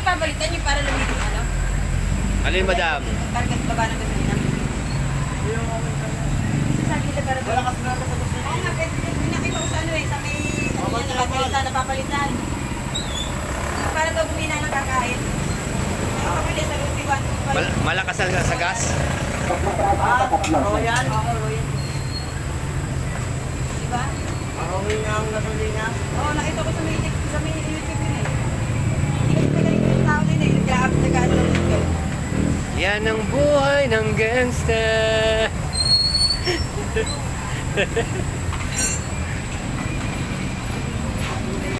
Pabalitan yung para lumito, ano? Alin, madam? Target baba ng gasolina. Sabi nila para wala kasi na sa gasolina. Oo nga, pinakita ko sa ano eh, sa may nakapalitan, napapalitan. Para daw bumina ng kakain. Nakapili sa Ruti 125. Malakas sa gas? Royal? Oo, Royal. Diba? Marami nga ang gasolina. Oo, nakita ko sa may YouTube yun eh. Magaling yung tao din eh, nag-aap na gano'n. Yan ang buhay ng gangsta.